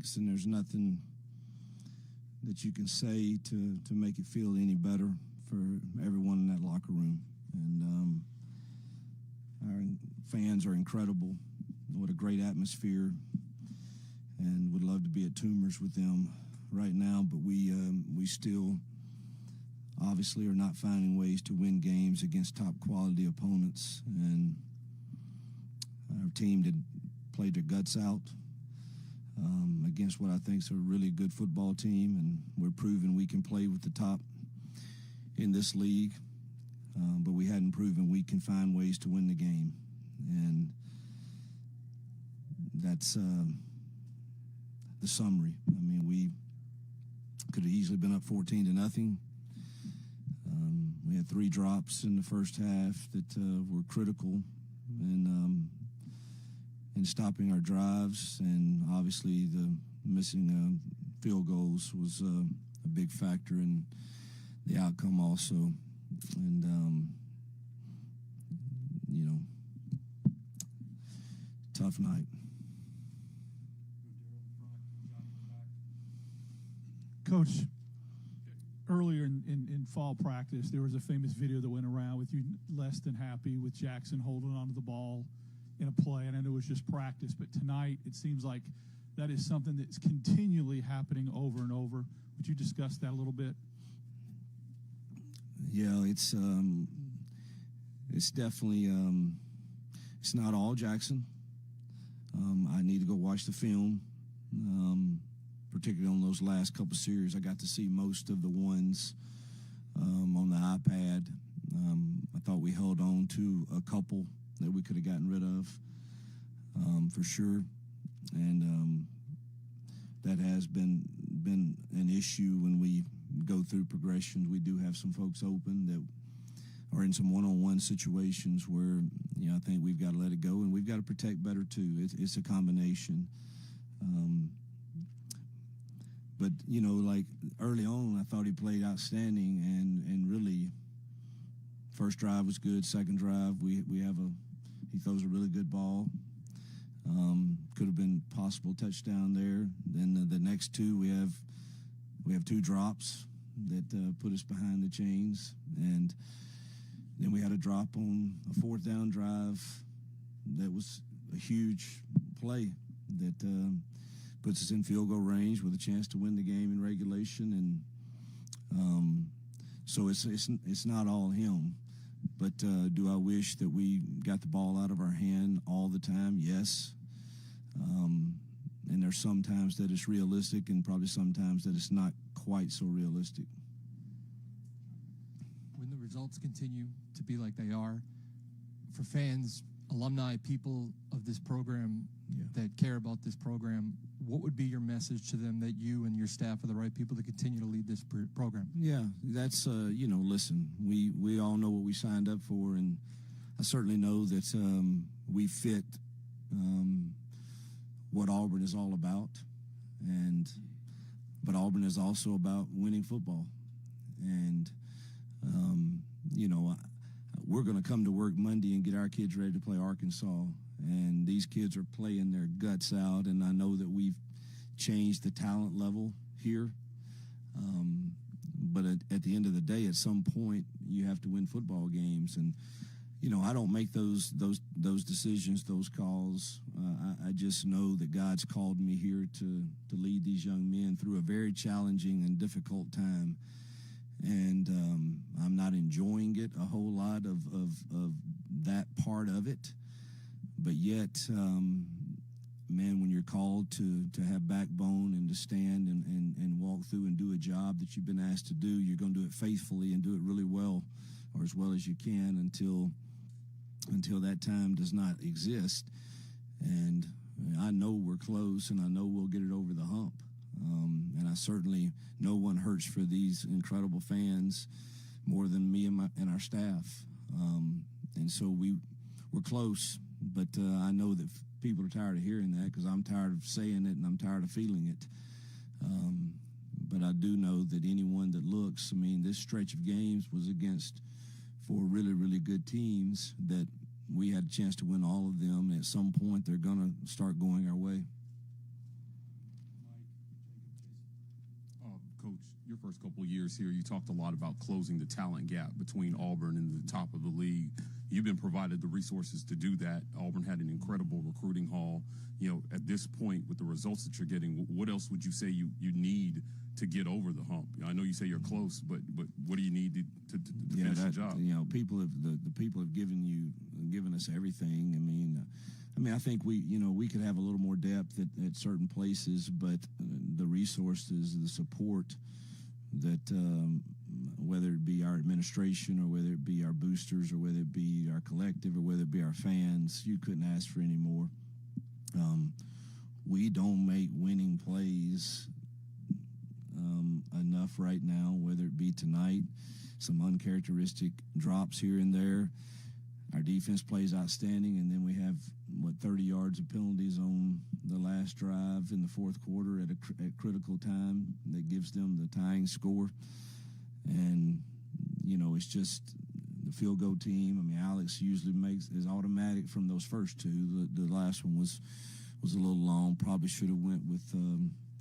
stinks, and there's nothing that you can say to make it feel any better for everyone in that locker room. And our fans are incredible. What a great atmosphere, and would love to be at Tumors with them right now, but we still obviously are not finding ways to win games against top quality opponents, and our team played their guts out against what I think is a really good football team, and we're proving we can play with the top in this league, but we hadn't proven we can find ways to win the game, and that's the summary. I mean, we could have easily been up 14-0. We had 3 drops in the first half that were critical in stopping our drives, and obviously the missing field goals was a big factor in the outcome also. And tough night. Coach, earlier in fall practice, there was a famous video that went around with you less than happy with Jackson holding onto the ball in a play, and I know it was just practice, but tonight it seems like that is something that's continually happening over and over. Would you discuss that a little bit? Yeah, it's definitely it's not all Jackson. I need to go watch the film, particularly on those last couple series. I got to see most of the ones on the iPad. I thought we held on to a couple that we could have gotten rid of, for sure, and that has been an issue when we go through progressions. We do have some folks open that are in some one-on-one situations where I think we've got to let it go, and we've got to protect better too. It's a combination. But like early on, I thought he played outstanding, and really, first drive was good. Second drive, he throws a really good ball. Could have been possible touchdown there. Then the next 2, we have 2 drops that put us behind the chains, and then we had a drop on a 4th down drive that was a huge play that puts us in field goal range with a chance to win the game in regulation. And so it's not all him. But do I wish that we got the ball out of our hand all the time? Yes. And there's sometimes that it's realistic, and probably sometimes that it's not quite so realistic. When the results continue to be like they are, for fans, alumni, people of this program that care about this program, what would be your message to them that you and your staff are the right people to continue to lead this program? Yeah, that's, listen, we all know what we signed up for, and I certainly know that we fit what Auburn is all about, but Auburn is also about winning football. And, we're going to come to work Monday and get our kids ready to play Arkansas, and these kids are playing their guts out, and I know that we've changed the talent level here. But at the end of the day, at some point, you have to win football games, and I don't make those decisions, those calls. I just know that God's called me here to lead these young men through a very challenging and difficult time, and I'm not enjoying it a whole lot of that part of it. But yet, man, when you're called to have backbone and to stand and walk through and do a job that you've been asked to do, you're going to do it faithfully and do it really well, or as well as you can until that time does not exist. And I know we're close, and I know we'll get it over the hump. And I certainly, no one hurts for these incredible fans more than me and our staff. And so we're close, but I know that people are tired of hearing that, because I'm tired of saying it and I'm tired of feeling it. But I do know that anyone that looks, this stretch of games was against 4 really, really good teams that we had a chance to win all of them. At some point, they're going to start going our way. Mike, Coach, your first couple of years here, you talked a lot about closing the talent gap between Auburn and the top of the league. You've been provided the resources to do that. Auburn had an incredible recruiting haul. At this point, with the results that you're getting, what else would you say you need to get over the hump? I know you say you're close, but what do you need to finish the job? People have the people have given us everything. I think we could have a little more depth at certain places, but the resources, the support that whether it be our administration or whether it be our boosters or whether it be our collective or whether it be our fans, you couldn't ask for any more. We don't make winning plays enough right now, whether it be tonight, some uncharacteristic drops here and there. Our defense plays outstanding, and then we have 30 yards of penalties on the last drive in the fourth quarter at critical time that gives them the tying score. And it's just the field goal team. Alex usually is automatic from those first two. The last one was a little long. Probably should have went with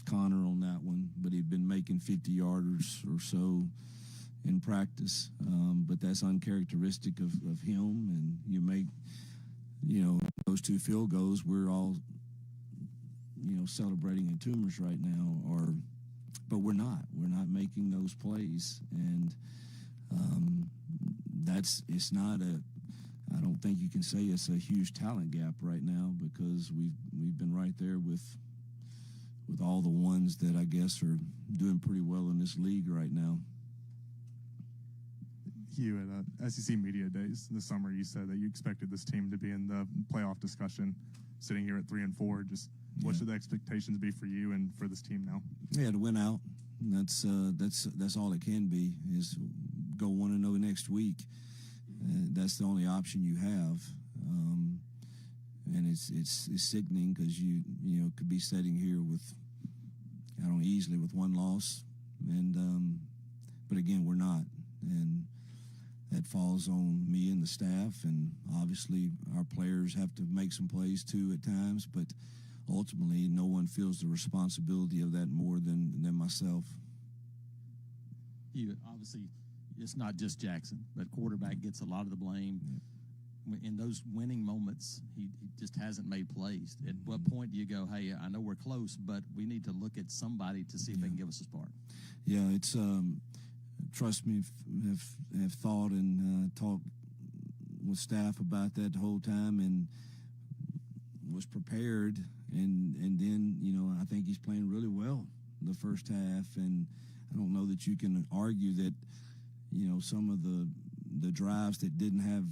Connor on that one, but he'd been making 50-yarders or so in practice. But that's uncharacteristic of him. And you make, those two field goals, we're all, celebrating in tumors right now. But we're not. We're not making those plays. And I don't think you can say it's a huge talent gap right now, because we've been right there with all the ones that I guess are doing pretty well in this league right now. Hugh, at SEC Media Days this summer, you said that you expected this team to be in the playoff discussion. Sitting here at 3-4, what should the expectations be for you and for this team now? Yeah, to win out. That's all it can be, is go 1-0 next week. That's the only option you have. And it's sickening, because you could be sitting here with easily with one loss, and but again, we're not, and that falls on me and the staff, and obviously our players have to make some plays too at times, but ultimately no one feels the responsibility of that more than myself. Obviously, it's not just Jackson, but quarterback gets a lot of the blame. In those winning moments, he just hasn't made plays. At what point do you go, hey, I know we're close, but we need to look at somebody to see if they can give us a spark? Yeah, it's trust me, have thought and talked with staff about that the whole time, and was prepared. And then, I think he's playing really well the first half, and I don't know that you can argue that, some of the drives that didn't have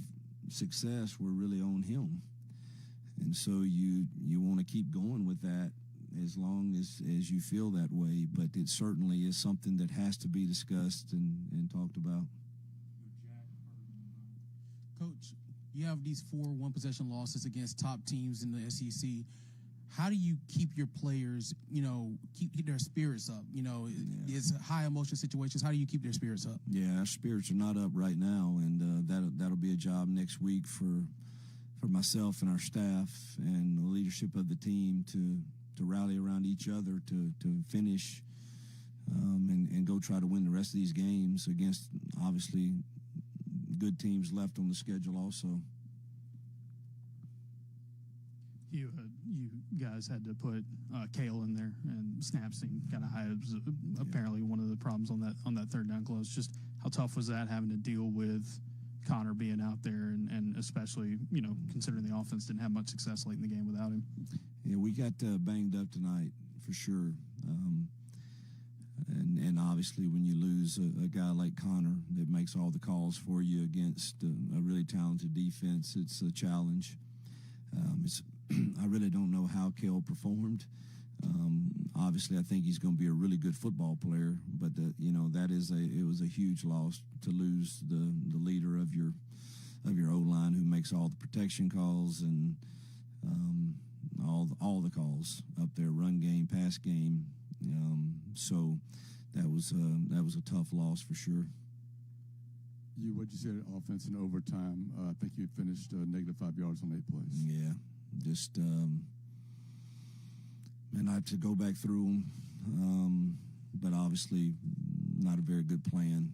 success were really on him. And so you want to keep going with that as long as you feel that way. But it certainly is something that has to be discussed and talked about. Coach, you have these 4 one-possession losses against top teams in the SEC. How do you keep your players, keep their spirits up? It's high emotion situations. How do you keep their spirits up? Yeah, our spirits are not up right now, and that'll be a job next week for myself and our staff and the leadership of the team to rally around each other to finish and go try to win the rest of these games against, obviously, good teams left on the schedule also. You guys had to put Kale in there, and snaps seemed kind of high. It was apparently one of the problems on that third down close. Just how tough was that, having to deal with Connor being out there, and especially, considering the offense didn't have much success late in the game without him? Yeah, we got banged up tonight for sure. And obviously when you lose a guy like Connor that makes all the calls for you against a really talented defense, it's a challenge. I really don't know how Kale performed. Obviously, I think he's going to be a really good football player, but it was a huge loss to lose the leader of your O-line, who makes all the protection calls and all the calls up there, run game, pass game. So that was a tough loss for sure. What you said, offense in overtime, I think you finished -5 yards on 8 plays. Yeah, just and I have to go back through them. but obviously not a very good plan.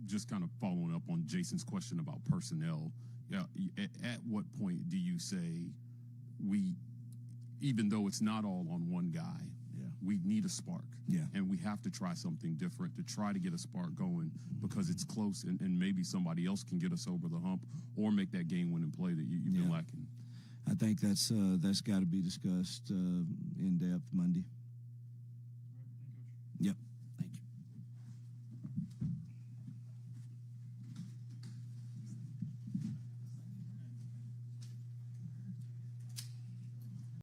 Just kind of following up on Jason's question about personnel. Yeah, at what point do you say even though it's not all on one guy, we need a spark, and we have to try something different to try to get a spark going because it's close, and maybe somebody else can get us over the hump or make that game-winning play that you've been lacking? I think that's got to be discussed in depth Monday. Yep.